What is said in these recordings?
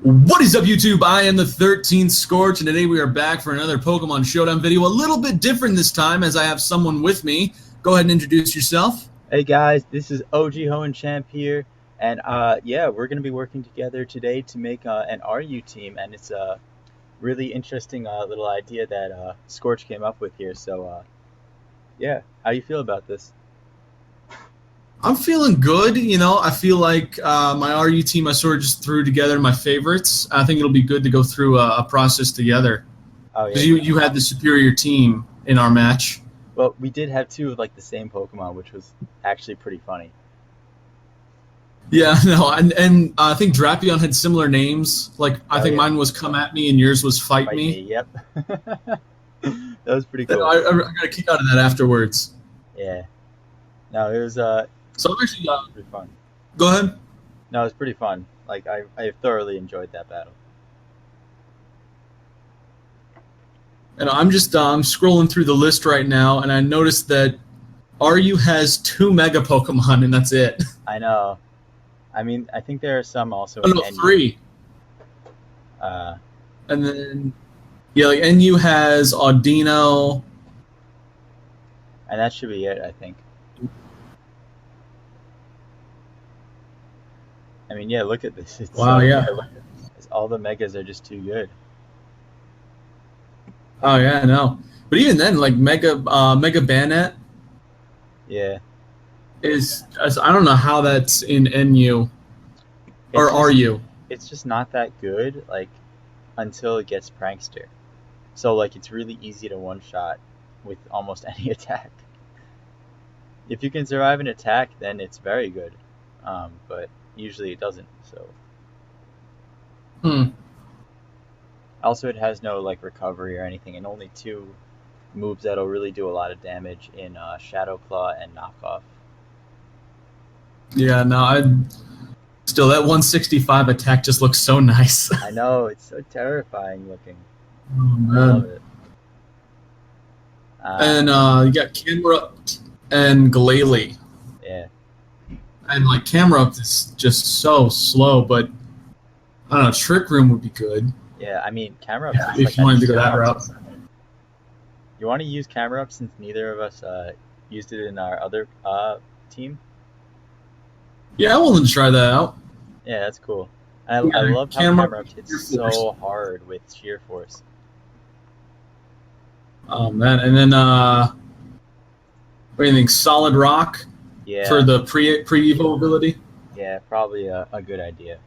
What is up, YouTube? I am the XIIIth Scorch, and today we are back for another Pokemon Showdown video. A little bit different this time, as I have someone with me. Go ahead and introduce yourself. Hey guys, this is OG Hoenn Champ here, and yeah, we're going to be working together today to make an RU team, and it's a really interesting little idea that Scorch came up with here. So yeah, how do you feel about this? I'm feeling good. You know, I feel like my RU team I sort of just threw together my favorites. I think it'll be good to go through a process together. Oh Because yeah. you had the superior team in our match. Well, we did have two of like the same Pokemon, which was actually pretty funny. Yeah, no, and I think Drapion had similar names. Like I think yeah. mine was Come At Me and yours was Fight Me. Yep. That was pretty cool. I got a kick out of that afterwards. Yeah. No, it was So I'm actually pretty fun. Go ahead. No, it was pretty fun. Like I thoroughly enjoyed that battle. And I'm just I'm scrolling through the list right now, and I noticed that RU has 2 Mega Pokemon, and that's it. I know. I mean, I think there are some also. Oh, no, 3. And then, yeah, like NU has Audino. And that should be it, I think. I mean, yeah, look at this. It's Wow, yeah. All the Megas are just too good. Oh, yeah, I know. But even then, like, Mega Banette Yeah. is, I don't know how that's in NU. Or RU. It's just not that good, like, until it gets Prankster. So, like, it's really easy to one-shot with almost any attack. If you can survive an attack, then it's very good. But usually it doesn't, so. Also, it has no, like, recovery or anything, and only 2 moves that'll really do a lot of damage in Shadow Claw and Knockoff. Yeah, no, still, that 165 attack just looks so nice. I know, it's so terrifying looking. Oh, man. I love it. And you got Camera and Glalie. Yeah. And, like, Camera Up is just so slow, but, I don't know, Trick Room would be good. Yeah, I mean, Camera Up. If like you wanted to go that route. You want to use Camera Up since neither of us used it in our other team? Yeah, I'm willing to try that out. Yeah, that's cool. I love how Camera Up hits so hard with Sheer Force. Oh, man. And then, what do you think, Solid Rock? Yeah. For the pre-evo ability? Yeah, probably a good idea.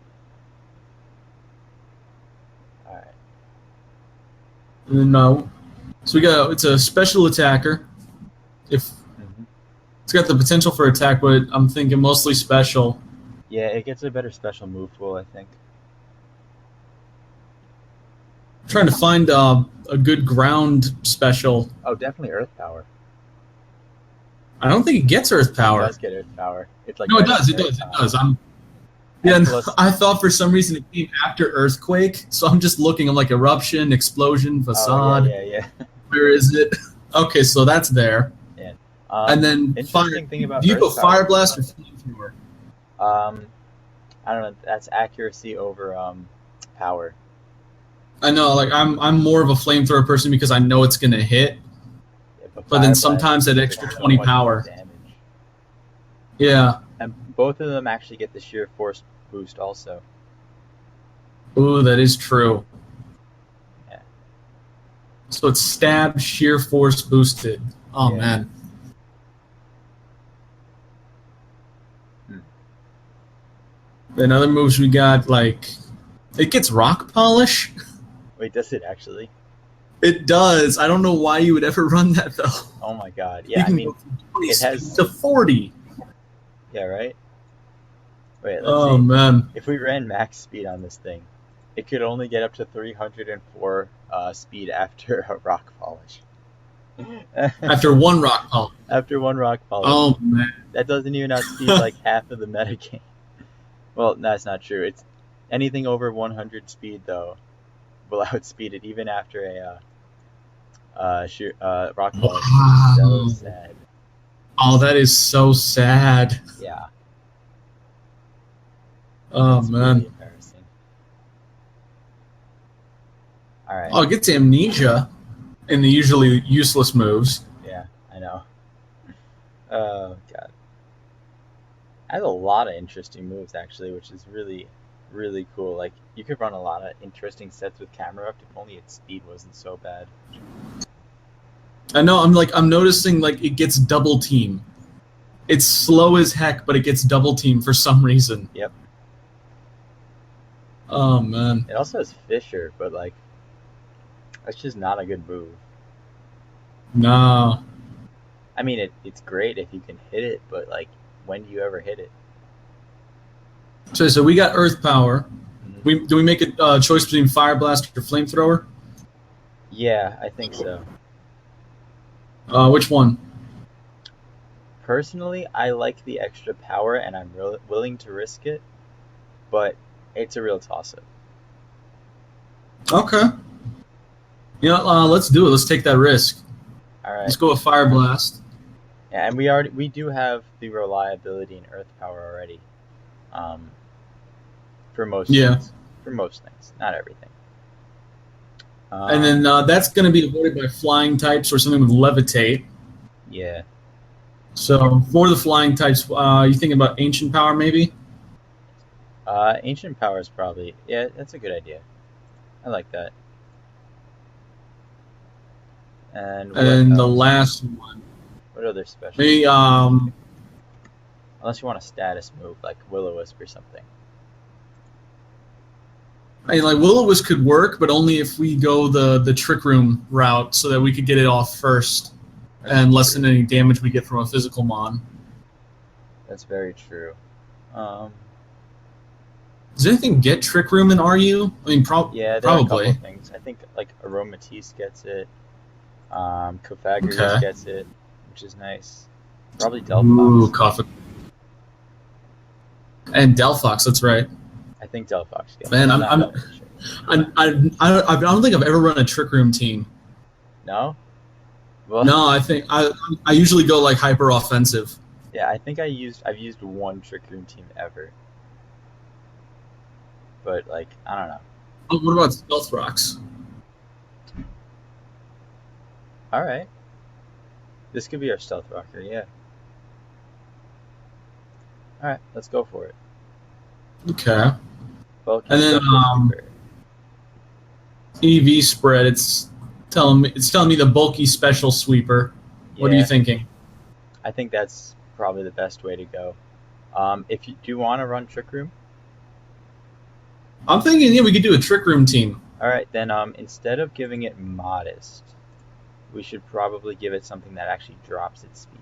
Alright. And then, so we got, it's a special attacker. It's got the potential for attack, but I'm thinking mostly special. Yeah, it gets a better special move pool, I think. I'm trying to find a good ground special. Oh, definitely Earth Power. I don't think it gets Earth Power. It does get Earth Power. It's like no, it does. It does. It does. I thought for some reason it came after Earthquake, so I'm just looking. I'm like Eruption, Explosion, Facade. Oh, yeah. Where is it? Okay, so that's there. Yeah. And then interesting thing about do you go Earth Fire Power, Blast or Flamethrower? I don't know. That's accuracy over power. I know, like I'm more of a Flamethrower person because I know it's gonna hit. Yeah, but then sometimes that extra 20 power. Damage. Yeah. And both of them actually get the Sheer Force boost also. Ooh, that is true. Yeah. So it's Stab, Sheer Force boosted. Oh, Yeah. man. Then other moves we got, like, it gets Rock Polish. Wait, does it actually? It does. I don't know why you would ever run that, though. Oh my god. Yeah, I mean, it has to 40. Yeah, right? Wait, let's see. Man. If we ran max speed on this thing, it could only get up to 304 speed after a Rock Polish. After 1 Rock Polish. After 1 Rock Polish. Oh, man. That doesn't even outspeed like half of the metagame. Well, that's not true. It's anything over 100 speed, though, will outspeed it even after a Rock Polish. Wow. So sad. Oh, that is so sad. Yeah. Oh, It's man. really embarrassing. All right. Oh, it gets amnesia in the usually useless moves. Yeah, I know. Oh god. I have a lot of interesting moves actually, which is really, really cool. Like you could run a lot of interesting sets with camera up if only its speed wasn't so bad. I know. I'm noticing like it gets double team. It's slow as heck, but it gets double team for some reason. Yep. Oh man. It also has Fisher, but like that's just not a good move. No. I mean, it's great if you can hit it, but like, when do you ever hit it? So we got Earth Power. Mhm. Do we make a choice between Fire Blast or Flamethrower? Yeah, I think so. Which one? Personally, I like the extra power, and I'm willing to risk it, but it's a real toss-up. Okay. You know, let's do it. Let's take that risk. All right. Let's go with Fire Blast. Yeah, and we do have the reliability in Earth Power already, um, for most Yeah. things. For most things, not everything. And then Um, that's going to be avoided by flying types or something with Levitate. yeah. So for the flying types, you thinking about Ancient Power maybe? Ancient Power is probably, yeah, that's a good idea. I like that. And what And the else? last one, What other special? maybe Unless you want a status move like Will-O-Wisp or something. I mean, like Will-O-Wisp could work, but only if we go the Trick Room route, so that we could get it off first and lessen any damage we get from a physical mon. That's very true. Um, Does anything get Trick Room in RU? I mean, yeah, there are a couple probably. of things. I think like Aromatisse gets it. Cofagrigus Okay. gets it, which is nice. Probably Ooh, Delphox. Coffee. And Delphox, that's right. I think Delphox gets Man, it. I'm, Not I'm double sure. I don't think I've ever run a Trick Room team. No? Well, No, I think I usually go like hyper offensive. yeah, I think I've used one Trick Room team ever. But like, I don't know. Oh, what about Stealth Rocks? All right. This could be our stealth rocker, yeah. All right, let's go for it. Okay. Bulky And then special sweeper. EV spread. It's telling me the bulky special sweeper. What are you Yeah, thinking? I think that's probably the best way to go. If you do want to run Trick Room, I'm thinking we could do a Trick Room team. all right, then instead of giving it modest, we should probably give it something that actually drops its speed.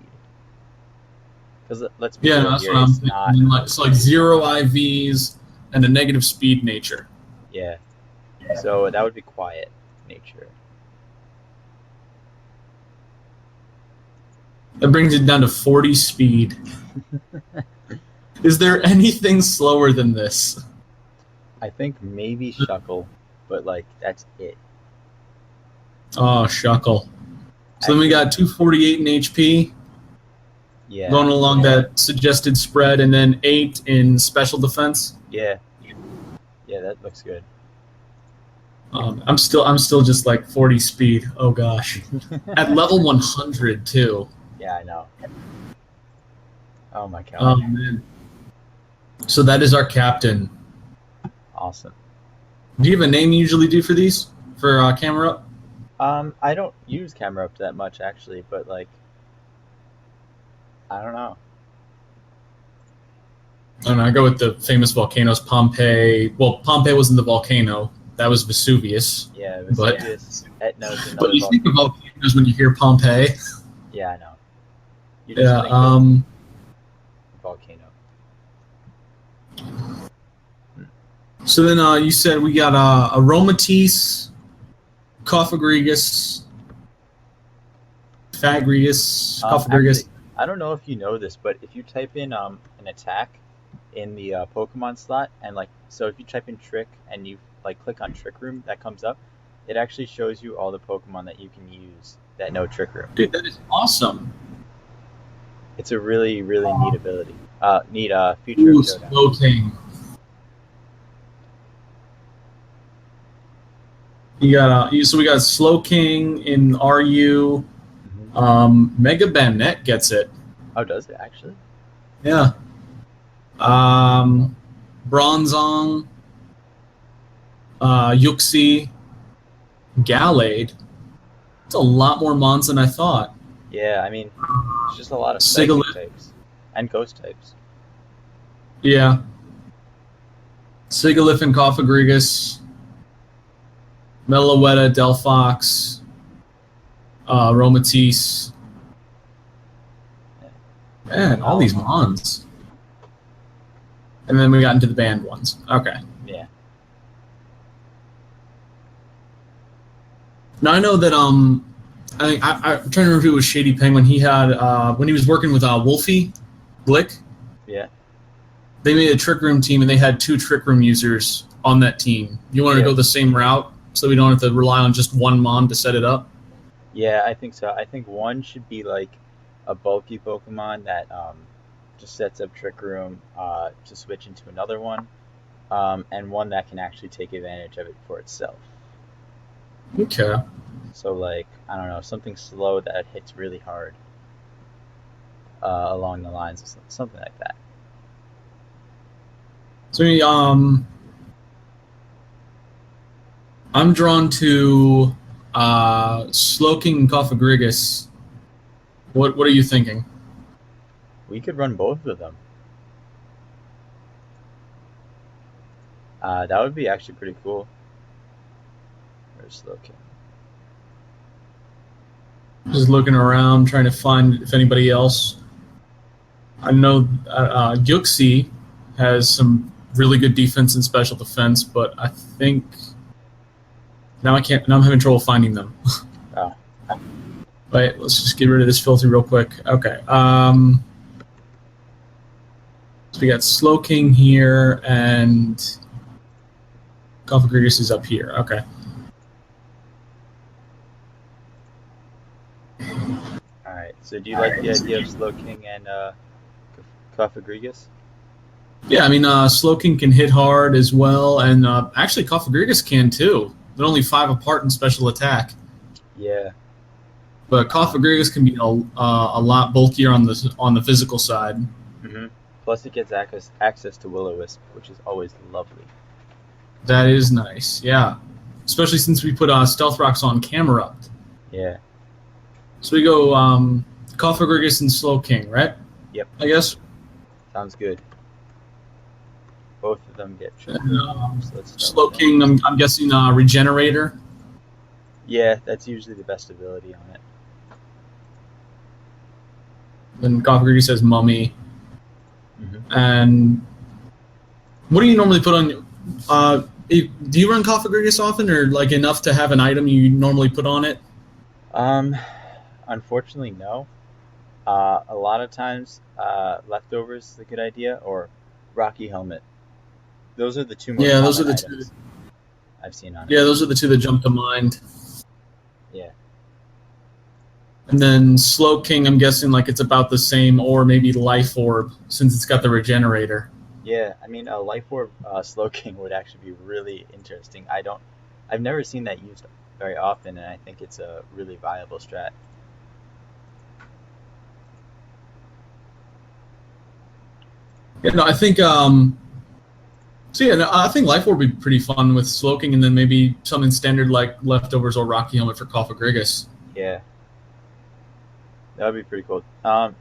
Because let's be Yeah, real that's here, what I'm it's thinking. not. It's like 0 IVs and a negative speed nature. Yeah, so that would be quiet nature. That brings it down to 40 speed. Is there anything slower than this? I think maybe Shuckle, but like that's it. Oh, Shuckle. So then we got 248 in HP, Yeah, going along that suggested spread, and then 8 in special defense. yeah, that looks good. I'm still just like 40 speed. Oh gosh, at level 100 too. Yeah, I know. Oh my god. Oh man. So that is our captain. Awesome. Do you have a name you usually do for these for camera up? I don't use camera up that much actually, but like, I don't know. I don't know. I go with the famous volcanoes, Pompeii. Well, Pompeii wasn't the volcano. That was Vesuvius. Yeah, But- Vesuvius, Etna's another But you think of volcanoes when you hear Pompeii. Yeah, I know. You just Yeah. think of volcano. So then you said we got Aromatisse, Cofagrigus, Fagrigus, Cofagrigus. Actually, I don't know if you know this, but if you type in an attack in the Pokemon slot, and like, so if you type in Trick and you like click on Trick Room, that comes up. It actually shows you all the Pokemon that you can use that know Trick Room. Dude, that is awesome. It's a really, really neat ability. Neat feature Ooh, of Showdown. Slowking. You got so we got Slow King in RU. Hmm. Mega Banet gets it. Oh, does it actually? Yeah. Bronzong, Yuxi, Gallade. It's a lot more mons than I thought. Yeah, I mean, it's just a lot of psychic Sigilyph, types and ghost types. yeah. Sigilyph and Cofagrigus, Meloetta, Delphox, Romatisse. Yeah. Man, all these mons. And then we got into the banned ones. Okay. Yeah. Now I know that I'm trying to remember who it was Shady Penguin. He had when he was working with Wolfie, Glick. Yeah. They made a Trick Room team, and they had 2 Trick Room users on that team. You want to go the same route, so we don't have to rely on just one mon to set it up. Yeah, I think so. I think one should be like a bulky Pokemon that just sets up Trick Room to switch into another one, and one that can actually take advantage of it for itself. Okay. So like, I don't know, something slow that hits really hard along the lines of something like that. So I'm drawn to Slowking and Cofagrigus. What are you thinking? We could run both of them. That would be actually pretty cool. Where's Slowking? Just looking around, trying to find if anybody else. I know Yuxi has some really good defense and special defense, but I think now I can't. Now I'm having trouble finding them. Oh. Wait, let's just get rid of this filter real quick. Okay. So we got Slowking here, and Cofagrigus is up here. Okay. Alright, so do you like the idea of Slowking and Cofagrigus? Yeah, I mean, Slowking can hit hard as well, and actually Cofagrigus can too. They're only 5 apart in special attack. Yeah. But Cofagrigus can be a lot bulkier on the physical side. Mm-hmm. Plus it gets access to Will-O-Wisp, which is always lovely. That is nice, yeah. Especially since we put Stealth Rocks on Camerupt. Yeah. So we go Cofagrigus and Slowking, right? Yep. I guess. Sounds good. Both of them get tripped. So Slowking, I'm guessing Regenerator. Yeah, that's usually the best ability on it. Then Cofagrigus has Mummy. Mm-hmm. And what do you normally put on? Do you run Cofagrigus often, or like enough to have an item you normally put on it? Unfortunately, no. A lot of times, Leftovers is a good idea, or Rocky Helmet. Those are the two most those are the items two I've seen on it. Yeah, those are the two that jump to mind. Yeah. And then Slowking, I'm guessing like it's about the same, or maybe Life Orb, since it's got the Regenerator. Yeah, I mean, a Life Orb Slowking would actually be really interesting. I've never seen that used very often, and I think it's a really viable strat. Yeah, no, I think I think Life Orb would be pretty fun with Slowking, and then maybe something standard like Leftovers or Rocky Helmet for Cofagrigus. Yeah, that would be pretty cool. So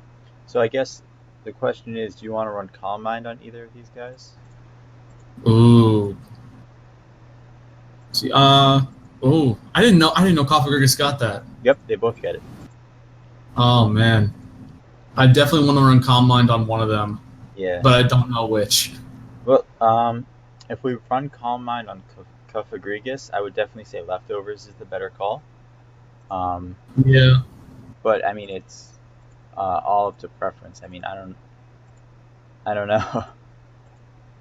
I guess the question is, do you want to run Calm Mind on either of these guys? Ooh. See, I didn't know Cofagrigus got that. Yep, they both get it. Oh man, I definitely want to run Calm Mind on one of them. Yeah. But I don't know which. Well, if we run Calm Mind on Cofagrigus, I would definitely say Leftovers is the better call. Yeah. But I mean, it's all up to preference. I mean, I don't know.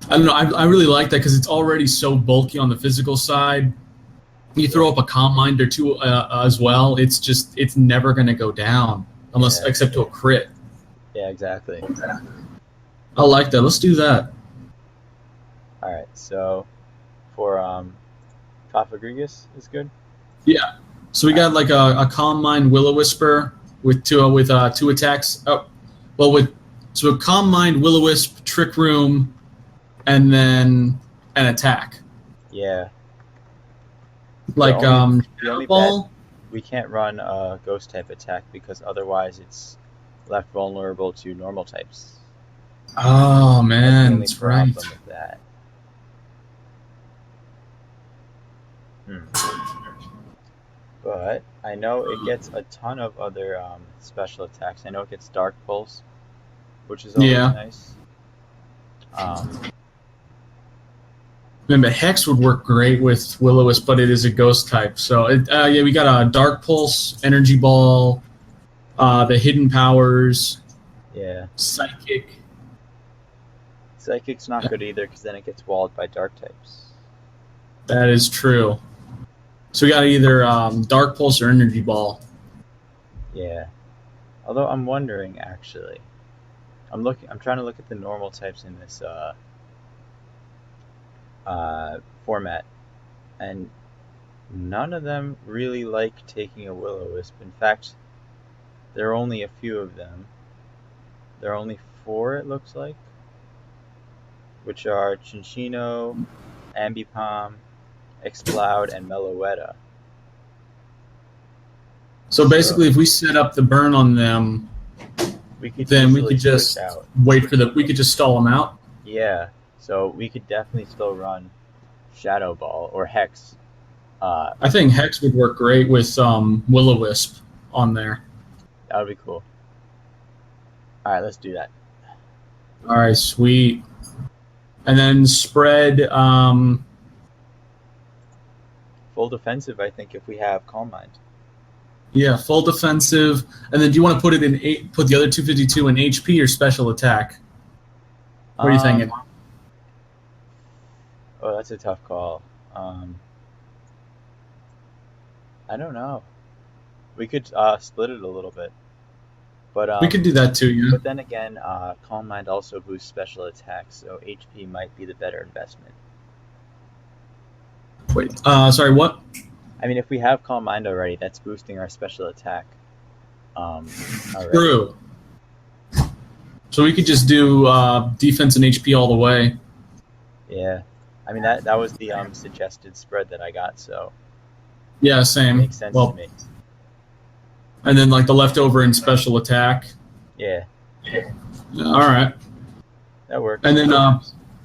I don't know. I really like that because it's already so bulky on the physical side. You throw up a Calm Mind or two as well. It's never going to go down except to a crit. Yeah, exactly. I like that. Let's do that. All right. So for Cofagrigus is good. Yeah. So we got like a Calm Mind Will-O-Wisper with two attacks. So a Calm Mind Will-O-Wisp, Trick Room, and then an attack. Yeah. Like the only Shadow Ball. we can't run a ghost type attack because otherwise it's left vulnerable to normal types. Oh man, That's that's the only right. problem with that. But I know it gets a ton of other special attacks. I know it gets Dark Pulse, which is always nice. Remember, Hex would work great with Will-O-Wisp, but it is a ghost type. So yeah, we got a Dark Pulse, Energy Ball, the Hidden Powers. Yeah. Psychic. Psychic's not good either because then it gets walled by Dark types. That is true. So we got either Dark Pulse or Energy Ball. Yeah. Although I'm wondering actually, I'm trying to look at the normal types in this format, and none of them really like taking a Will-O-Wisp. In fact, there are only a few of them. There are only 4, it looks like, which are Chinchino, Ambipom, Exploud, and Meloetta. So basically, if we set up the burn on them, we could just wait for we could just stall them out. Yeah, so we could definitely still run Shadow Ball or Hex. I think Hex would work great with Will-O-Wisp on there. That would be cool. All right, let's do that. All right, sweet. And then spread. Full defensive, I think, if we have Calm Mind. Yeah, full defensive. And then do you want to put it in put the other 252 in HP or special attack? What are you thinking? Oh, that's a tough call. I don't know. We could split it a little bit. But we could do that too, yeah. But then again, Calm Mind also boosts special attacks, so HP might be the better investment. Wait, sorry, what? I mean, if we have Calm Mind already, that's boosting our special attack. True. So we could just do defense and HP all the way. Yeah. I mean, that was the suggested spread that I got, so... Yeah, same. Makes sense to me. And then, like, the leftover in special attack. Yeah. All right. That works. And then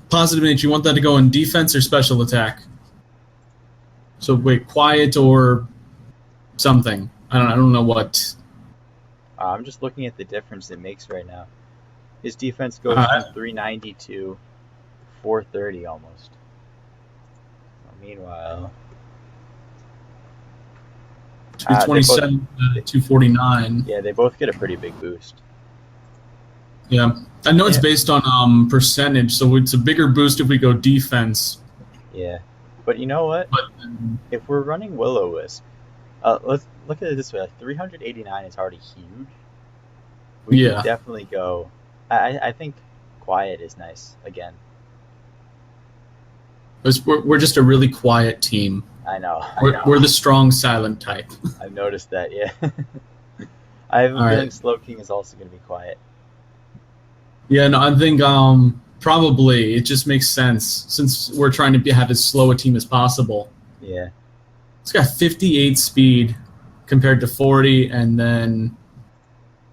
positive H, you want that to go in defense or special attack? So wait, quiet or something. I don't know what. I'm just looking at the difference it makes right now. His defense goes from 390 to 430 almost. Meanwhile, 227 to 249. Yeah, they both get a pretty big boost. Yeah, I know it's based on percentage, so it's a bigger boost if we go defense. Yeah, but you know what? If we're running Will-O-Wisp, let's look at it this way: 389 is already huge. We could definitely go. I think quiet is nice again. We're just a really quiet team. I know. We're the strong silent type. I've noticed that. Yeah. I have a feeling Slow King is also going to be quiet. Yeah, no, I think probably it just makes sense since we're trying to have as slow a team as possible. Yeah. It's got 58 speed compared to 40, and then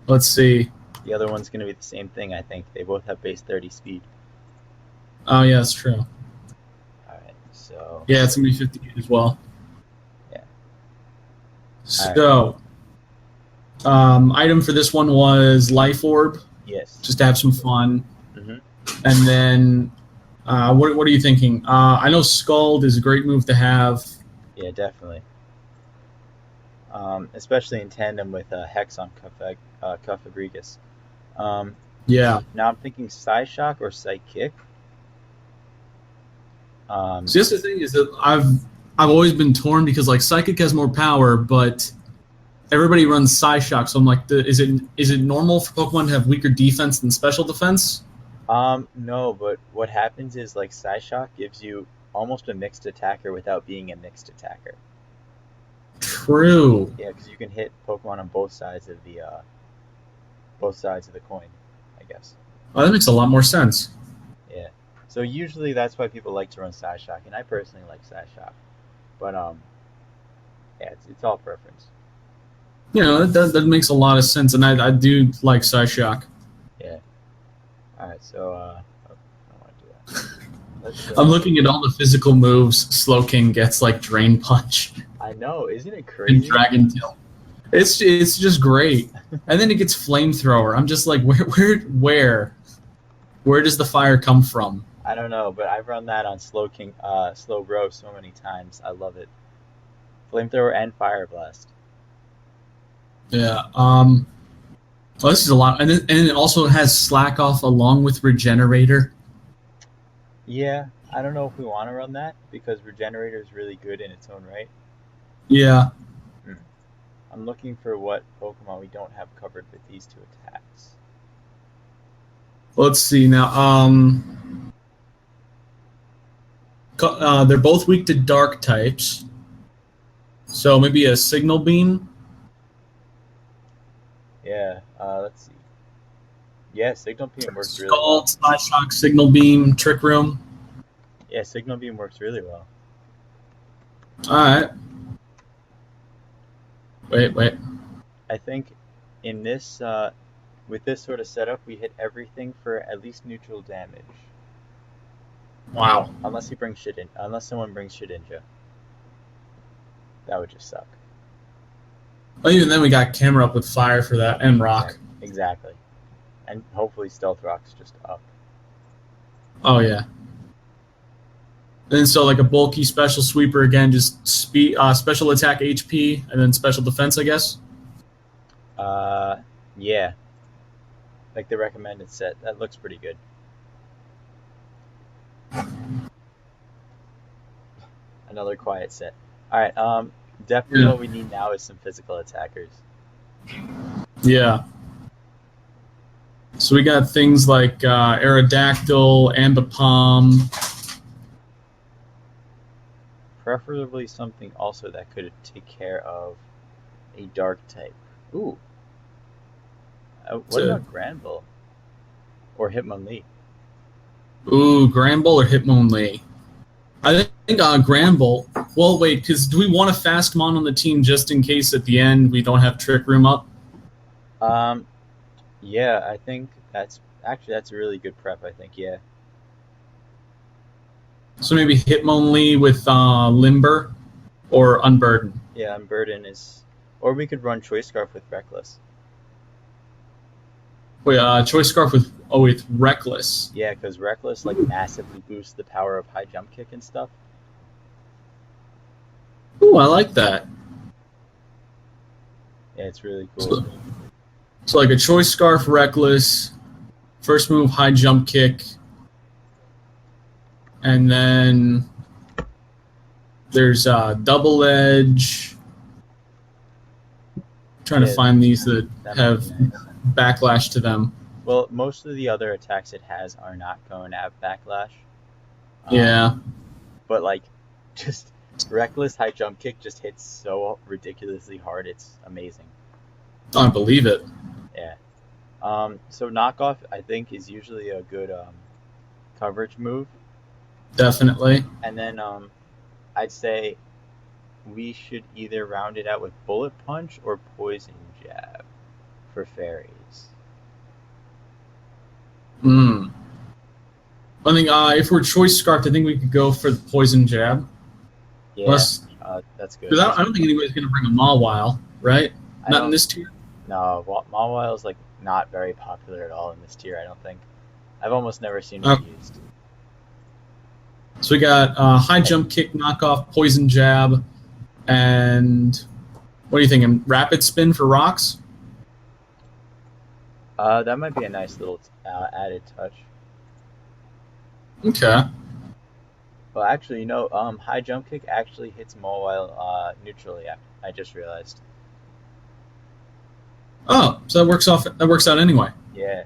let's see. The other one's going to be the same thing, I think. They both have base 30 speed. Oh, yeah, that's true. All right, so... Yeah, it's going to be 58 as well. Yeah. So, item for this one was Life Orb. Yes. Just to have some fun. Mm-hmm. And then, what are you thinking? I know Scald is a great move to have. Yeah, definitely. Especially in tandem with Hex on Cofagrigus. Yeah. Now I'm thinking Psyshock or Psychic. So just the thing is that I've always been torn because like Psychic has more power, but everybody runs Psyshock. So I'm like, is it normal for Pokemon to have weaker defense than special defense? No, but what happens is like Psyshock gives you almost a mixed attacker without being a mixed attacker. True. Yeah, because you can hit Pokemon on both sides of the coin, I guess. Well, that makes a lot more sense. Yeah. So usually that's why people like to run Psyshock, and I personally like Psyshock. But yeah, it's all preference. That makes a lot of sense, and I do like Psyshock. Yeah. All right. So I don't want to do that. Let's. I'm looking at all the physical moves Slowking gets, like Drain Punch I know, isn't it and crazy? Dragon Tail. It's just great. And then it gets Flamethrower. I'm just like, where does the fire come from? I don't know, but I've run that on Slow Bro so many times. I love it. Flamethrower and Fire Blast. Yeah. Well, this is a lot, and it also has Slack Off along with Regenerator. Yeah, I don't know if we want to run that because Regenerator is really good in its own right. Yeah. I'm looking for what Pokemon we don't have covered with these two attacks. Let's see now. They're both weak to Dark types, so maybe a Signal Beam. Yeah, let's see. Yeah, Signal Beam works really Scald, well. Psyshock, Signal Beam, Trick Room. Yeah, Signal Beam works really well. All right. Wait. I think in this, with this sort of setup, we hit everything for at least neutral damage. Wow. Unless someone brings Shedinja. That would just suck. Well, even then, we got Camera Up with Fire for that, and Rock. Exactly. And hopefully Stealth Rock's just up. Oh, yeah. Then so like a bulky special sweeper again, just special attack HP and then special defense, I guess. Yeah. Like the recommended set. That looks pretty good. Another quiet set. Alright, definitely Yeah. what we need now is some physical attackers. Yeah. So we got things like Aerodactyl, Ambipom. Preferably something also that could take care of a dark type. Ooh. What about Granbull? Or Hitmonlee? Ooh, Granbull or Hitmonlee? I think Granbull. Well, wait, because do we want a fast mon on the team just in case at the end we don't have Trick Room up? Yeah, I think that's a really good prep, I think, yeah. So maybe Hitmonlee with Limber or Unburden. Yeah, Unburden is... Or we could run Choice Scarf with Reckless. Wait, Choice Scarf with Reckless. Yeah, because Reckless like massively boosts the power of high jump kick and stuff. Ooh, I like that. Yeah, it's really cool. So like a Choice Scarf, Reckless, first move, high jump kick, and then there's Double Edge. Trying to find these that have backlash to them. Well, most of the other attacks it has are not going to have backlash. Yeah. But like, just Reckless high jump kick just hits so ridiculously hard. It's amazing. I believe it. Yeah. So knockoff, I think, is usually a good coverage move. Definitely. And then I'd say we should either round it out with Bullet Punch or Poison Jab for fairies. I think if we're Choice Scarf, I think we could go for the Poison Jab. Yeah, that's good. I don't think anybody's going to bring a Mawile, right? Not in this tier? No, Mawile is like not very popular at all in this tier, I don't think. I've almost never seen it used. So we got high jump kick, knockoff, poison jab, and what are you thinking? Rapid spin for rocks? That might be a nice little added touch. Okay. Well, actually, high jump kick actually hits Mawile neutrally. I just realized. Oh, so that works out anyway. Yeah,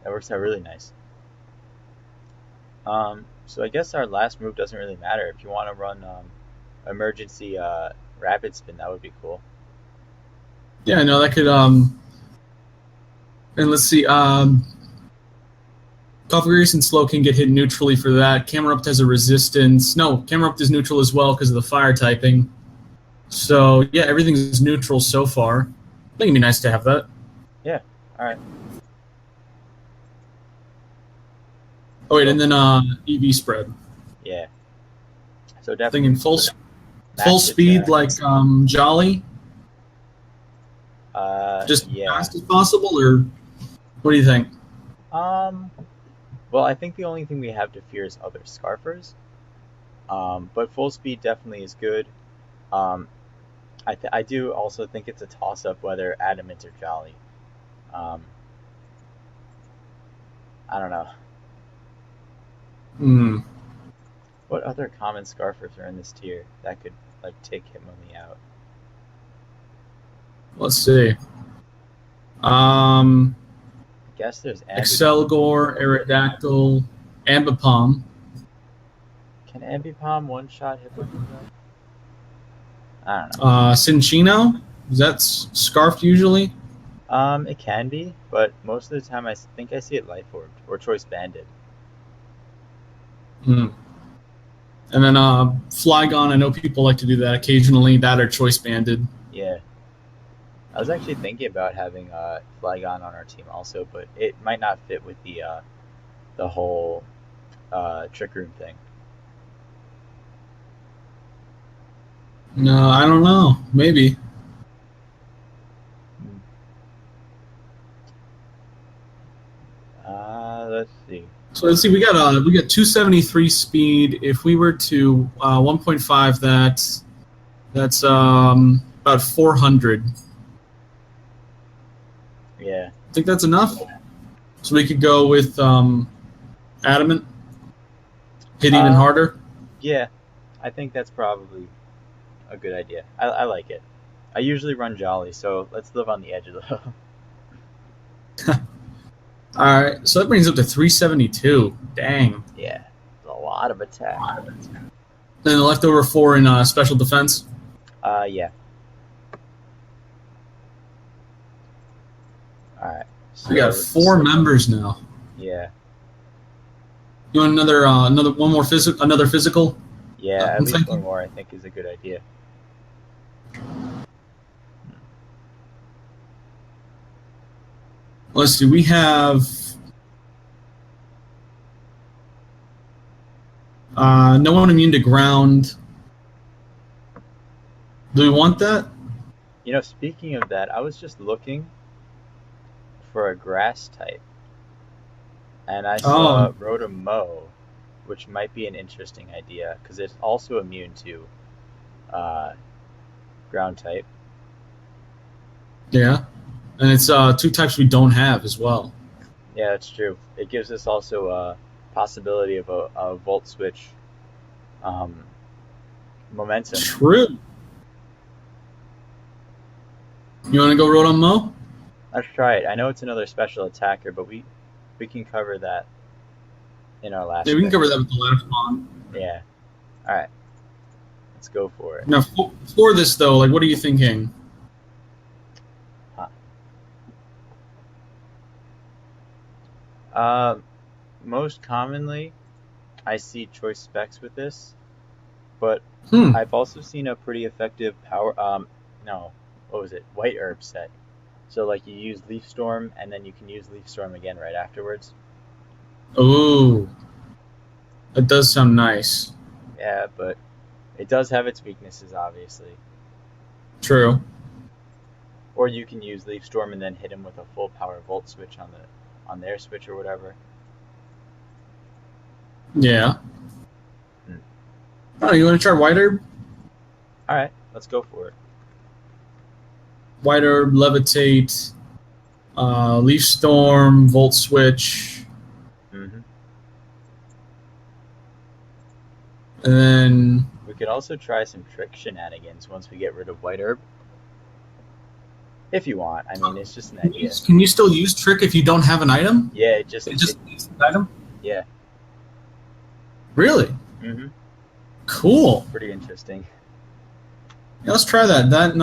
that works out really nice. So I guess our last move doesn't really matter. If you want to run emergency rapid spin, that would be cool. Yeah, no, that could and let's see, Cavalry and Slow can get hit neutrally for that. Camerupt has a resistance. No, Camerupt is neutral as well because of the fire typing. So, yeah, everything's neutral so far. I think it'd be nice to have that. Yeah, alright. Oh, wait, and then EV spread. Yeah. So definitely. Thinking full speed like Jolly? Just yeah. fast as possible, or what do you think? Well, I think the only thing we have to fear is other Scarfers. But full speed definitely is good. I do also think it's a toss-up whether Adamant or Jolly. I don't know. What other common Scarfers are in this tier that could like take Hitmonlee out? Let's see. I guess there's Excelgor, Aerodactyl, Ambipom. Can Ambipom one-shot Hitmonlee? I don't know. Cinccino? Is that scarfed usually? It can be, but most of the time I think I see it Life Orbed or Choice Banded. And then Flygon, I know people like to do that occasionally, that or Choice Banded. Yeah. I was actually thinking about having Flygon on our team also, but it might not fit with the whole Trick Room thing. No, I don't know. Maybe. Let's see. So let's see. We got 273 speed. If we were to 1.5, that's about 400. Yeah. I think that's enough. So we could go with Adamant. Hit even harder. Yeah, I think that's probably a good idea. I like it. I usually run Jolly, so let's live on the edge of the hill. All right, so that brings up to 372. Dang. Yeah, a lot of attack. Then the leftover 4 in special defense. Yeah. All right. So we got 4 members now. Yeah. You want another one more physical? Another physical? Yeah, at least one more. I think is a good idea. Let's see. We have no one immune to ground. Do we want that? You know, speaking of that, I was just looking for a grass type, and I saw Rotom-Mow, which might be an interesting idea because it's also immune to ground type. Yeah. And it's 2 types we don't have as well. Yeah, that's true. It gives us also a possibility of a Volt Switch momentum. True. You want to go Rotom-Mow? Let's try it. I know it's another special attacker, but we can cover that in our last. Yeah, we can cover that with the last one. Yeah. All right. Let's go for it. Now, for this though, like, what are you thinking? Most commonly, I see choice specs with this, but I've also seen a pretty effective White Herb set. So like you use Leaf Storm, and then you can use Leaf Storm again right afterwards. Oh, that does sound nice. Yeah, but it does have its weaknesses, obviously. True. Or you can use Leaf Storm and then hit him with a full power Volt Switch on their switch or whatever. Yeah. Oh, you want to try White Herb? All right, let's go for it. White Herb, Levitate, Leaf Storm, Volt Switch. Mm-hmm. And then we could also try some trick shenanigans once we get rid of White Herb. If you want. I mean, it's just an idea. Can you still use trick if you don't have an item? Yeah, it just needs an item? Yeah. Really? Mm-hmm. Cool. Pretty interesting. Yeah, let's try that. That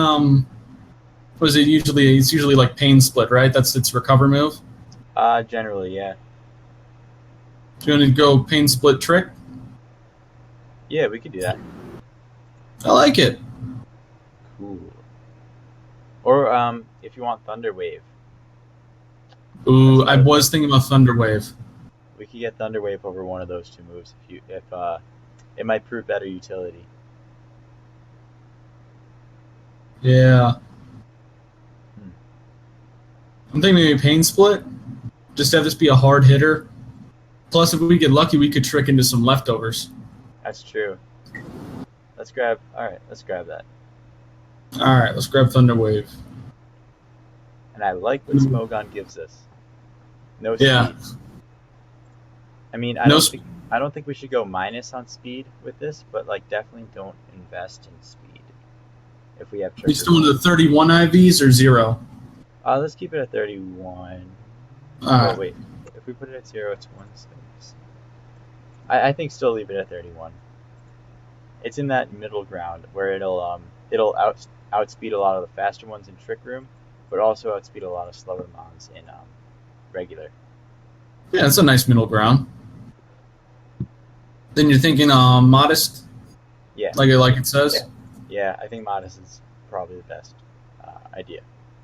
was it usually? It's usually like pain split, right? That's its recover move. Generally, yeah. Do you want to go pain split trick? Yeah, we could do that. I like it. Cool. Or if you want Thunder Wave, Ooh, I another was thing. thinking about Thunder Wave. We could get Thunder Wave over one of those two moves if it might prove better utility. Yeah. Hmm. I'm thinking maybe pain split. Just have this be a hard hitter. Plus, if we get lucky, we could trick into some leftovers. That's true. Let's grab. All right, let's grab that. All right, let's grab Thunder Wave. And I like what Smogon gives us. No speed. Yeah. I mean, I don't think we should go minus on speed with this, but like definitely don't invest in speed if we have We triggers. still want the 31 IVs or 0? Let's keep it at 31. Alright. Oh wait, if we put it at 0, it's 1/6. I think still leave it at 31. It's in that middle ground where it'll outspeed a lot of the faster ones in Trick Room, but also outspeed a lot of slower mons in regular. Yeah, that's a nice middle ground. Then you're thinking modest, Yeah. like it says? Yeah, I think modest is probably the best idea.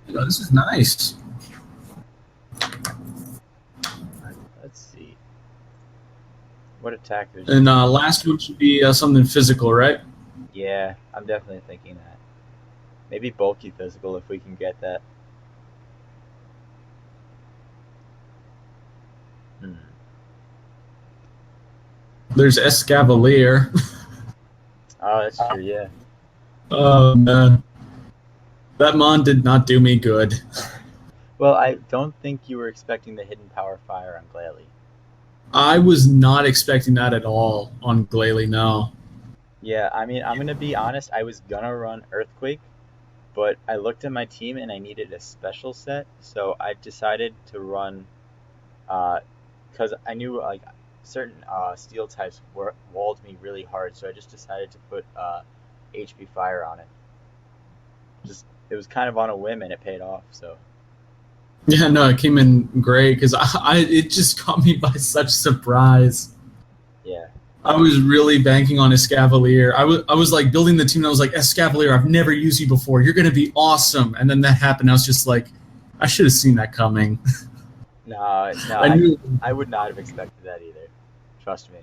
Yeah, this is nice. Let's see. What attack there's. And last one should be something physical, right? Yeah, I'm definitely thinking that. Maybe bulky physical if we can get that. There's Escavalier. Oh, that's true, yeah. Oh, man. That mon did not do me good. Well, I don't think you were expecting the hidden power fire on Glalie. I was not expecting that at all on Glalie, no. Yeah, I mean, I'm going to be honest. I was going to run Earthquake, but I looked at my team and I needed a special set, so I decided to run, because I knew like certain steel types walled me really hard, so I just decided to put HP Fire on it. It was kind of on a whim and it paid off, so. Yeah, no, it came in great because it just caught me by such surprise. Yeah. I was really banking on Escavalier. I was like building the team and I was like, Escavalier, I've never used you before. You're going to be awesome. And then that happened. I was just like, I should have seen that coming. No, I would not have expected that either. Trust me.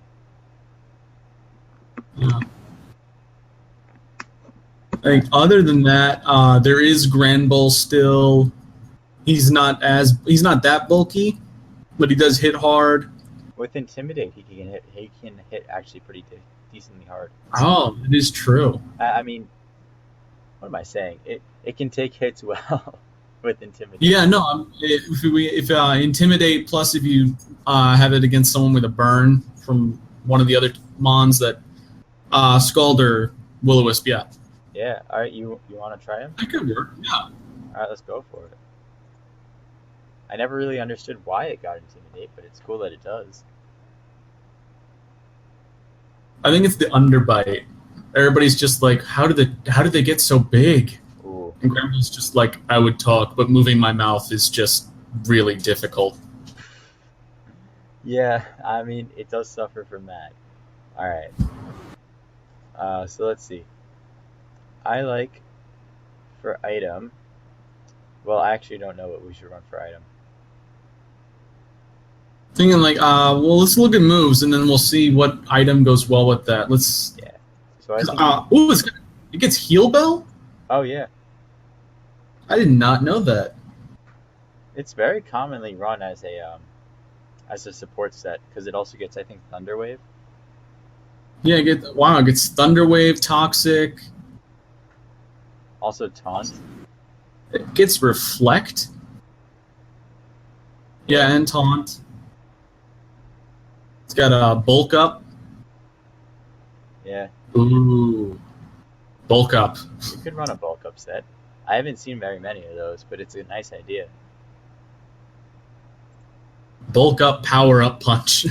Yeah. Like, other than that, there is Granbull still. He's not that bulky, but he does hit hard. With Intimidate, he can hit actually pretty decently hard. Oh, it is true. I mean, what am I saying? It can take hits well with Intimidate. Yeah, no. If Intimidate plus if you have it against someone with a burn from one of the other mons that Scald or Will-O-Wisp, yeah. Yeah. All right. You want to try him? That could work. Yeah. All right. Let's go for it. I never really understood why it got Intimidate, but it's cool that it does. I think it's the underbite. Everybody's just like, how did they get so big? Ooh. And Grandpa's just like, I would talk, but moving my mouth is just really difficult. Yeah, I mean, it does suffer from that. All right. So let's see. I like for item. Well, I actually don't know what we should run for item. Thinking like, well, let's look at moves, and then we'll see what item goes well with that. Let's. Yeah. So I think. It gets Heal Bell? Oh yeah. I did not know that. It's very commonly run as a support set because it also gets, I think, Thunder Wave. Yeah, it gets Thunder Wave, Toxic. Also Taunt. It gets Reflect. Yeah, and Taunt. It's got a Bulk Up. Yeah. Ooh. Bulk Up. You could run a Bulk Up set. I haven't seen very many of those, but it's a nice idea. Bulk Up, Power Up Punch.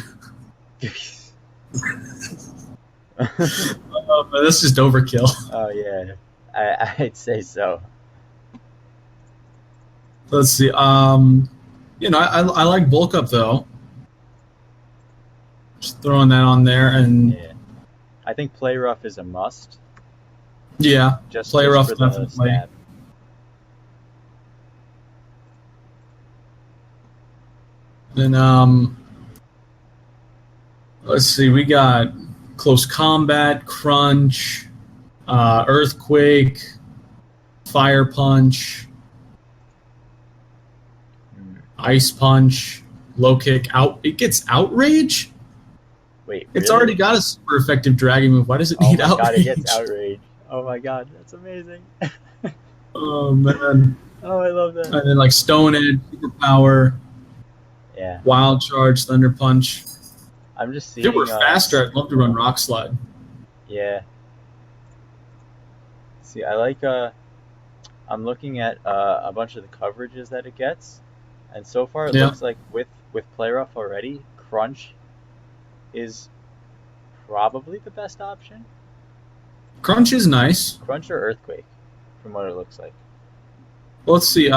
But that's just overkill. Oh yeah, I'd say so. Let's see. I like bulk up though. Just throwing that on there, and Yeah, I think play rough is a must. yeah, play Just rough for the definitely. stab. Then let's see. We got close combat, crunch, earthquake, fire punch, ice punch, low kick. It gets outrage. Wait, It's really? already got a super effective dragon move. Why does it Oh need my outrage? god, it gets outrage. Oh my god, that's amazing. Oh man. Oh, I love that. And then like Stone Edge, Superpower, Yeah, Wild Charge, Thunder Punch. I'm just If seeing. it were faster, I'd love to run Rock Slide. Yeah. See, I like. I'm looking at a bunch of the coverages that it gets, and so far it Yeah. looks like with play rough already, crunch is probably the best option. Crunch is nice. Crunch or earthquake, from what it looks like. Let's see.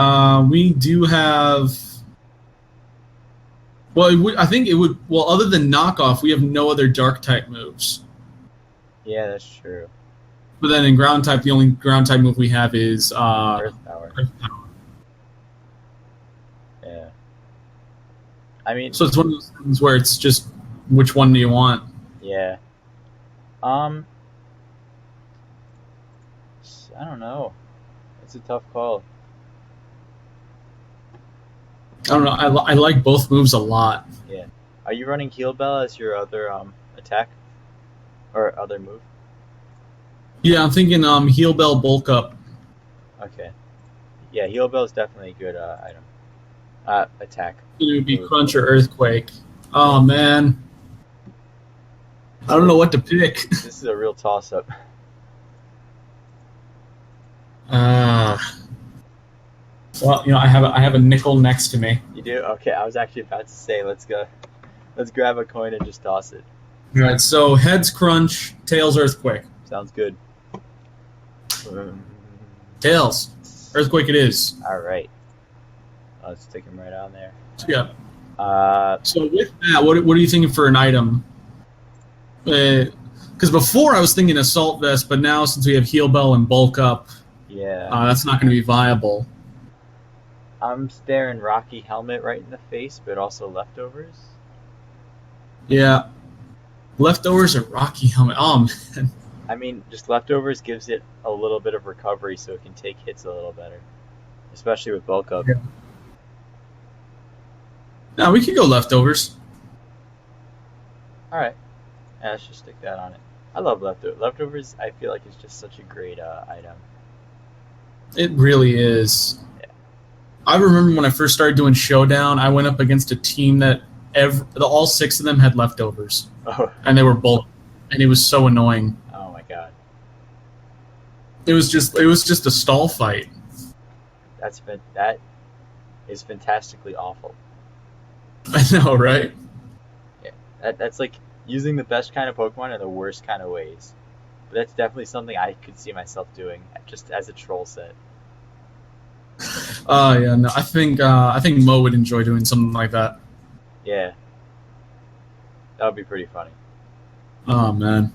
We do have. Well, I think it would. Well, other than knockoff, we have no other dark type moves. Yeah, that's true. But then in ground type, the only ground type move we have is Earth power. Earth Power. Yeah. I mean, So it's one of those things where it's just which one do you want? yeah. I don't know. It's a tough call. I don't know. I like both moves a lot. Yeah. Are you running Heal Bell as your other attack or other move? Yeah, I'm thinking Heal Bell bulk up. Okay. Yeah, Heal Bell is definitely a good item. Attack. It would be Crunch or Earthquake. Oh man, I don't know what to pick. This is a real toss-up. Well, I have a nickel next to me. You do? Okay, I was actually about to say let's grab a coin and just toss it. All right, so heads Crunch, tails Earthquake. Sounds good. Tails, Earthquake it is. All right. Let's stick him right on there. Yeah. Uh, So with that, what are you thinking for an item? Because before I was thinking Assault Vest, but now since we have Heal Bell and Bulk Up, yeah. that's not going to be viable. I'm staring Rocky Helmet right in the face, but also leftovers. Yeah. Leftovers or Rocky Helmet? Oh, man. I mean, just leftovers gives it a little bit of recovery so it can take hits a little better. Especially with bulk up. Yeah. Now we could go Leftovers. Alright. Yeah, let's just stick that on it. I love leftovers. Leftovers, I feel like, is just such a great item. It really is. Yeah. I remember when I first started doing Showdown, I went up against a team that all 6 of them had Leftovers. Oh, And they were bulk. And it was so annoying. oh my god. It was just a stall fight. That is fantastically awful. I know, right? That's like using the best kind of Pokemon in the worst kind of ways. But that's definitely something I could see myself doing, just as a troll set. Yeah, no, I think Mo would enjoy doing something like that. Yeah. That would be pretty funny. Oh man.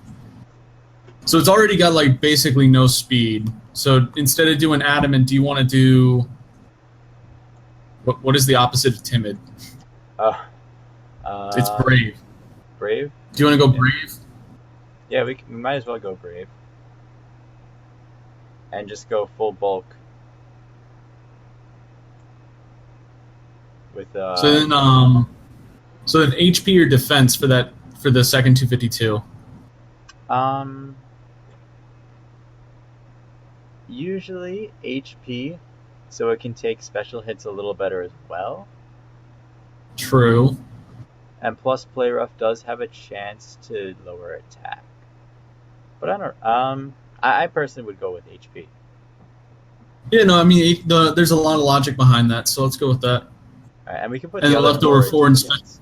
So it's already got like basically no speed. So instead of doing adamant, do you want to do what is the opposite of timid? It's brave. Brave? Do you want to go brave? Yeah, we might as well go brave. And just go full bulk. With So then HP or defense for the second 252. Usually HP, so it can take special hits a little better as well. True. And plus, Play Rough does have a chance to lower attack. But I don't. I personally would go with HP. Yeah, no, I mean there's a lot of logic behind that, so let's go with that. All right, and we can put And the the other leftover 4 and defense.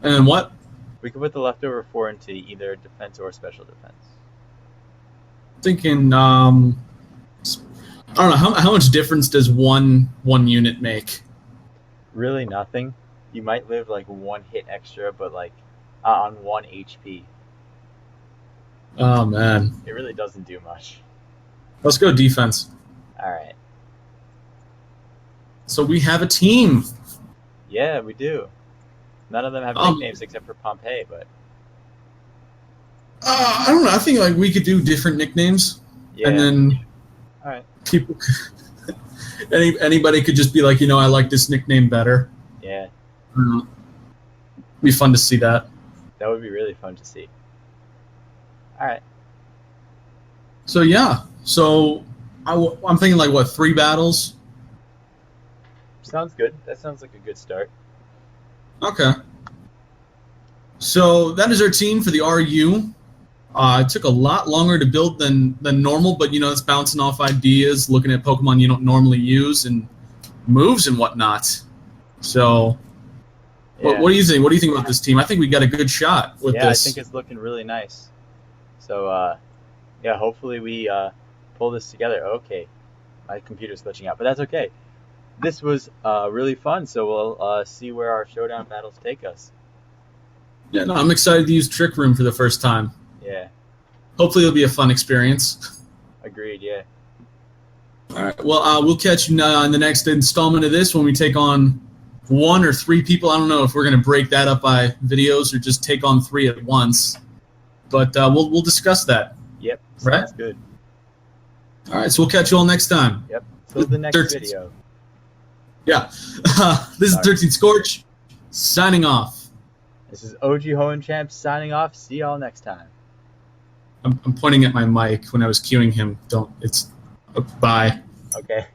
And then what? We could put the leftover 4 into either defense or special defense. Thinking, I don't know, how much difference does one unit make? Really nothing. You might live like 1 hit extra, but like on 1 HP. Oh, man. It really doesn't do much. Let's go defense. All right. So we have a team. Yeah, we do. None of them have nicknames except for Pompeii, but I don't know. I think like we could do different nicknames, yeah. and then All right. people, anybody could just be like, I like this nickname better. Yeah. Be fun to see that. That would be really fun to see. All right. So yeah. So I'm thinking like what, 3 battles? Sounds good. That sounds like a good start. Okay. So that is our team for the RU. It took a lot longer to build than normal, but it's bouncing off ideas, looking at Pokemon you don't normally use, and moves and whatnot. So, Yeah. what do you think? What do you think about this team? I think we got a good shot with Yeah, this. I think it's looking really nice. So, yeah, hopefully we pull this together. Okay, my computer's glitching out, but that's okay. This was really fun, so we'll see where our showdown battles take us. Yeah, no, I'm excited to use Trick Room for the first time. Yeah. Hopefully it'll be a fun experience. Agreed, yeah. All right. Well, we'll catch you in the next installment of this when we take on 1 or 3 people. I don't know if we're going to break that up by videos or just take on 3 at once. But we'll discuss that. Yep. Right? Sounds good. All right. So we'll catch you all next time. Yep. Till the next 13th. video. Yeah. This is 13th Scorch signing off. This is OG Hoenn Champ signing off. See y'all next time. I'm pointing at my mic when I was cueing him. Bye. Okay.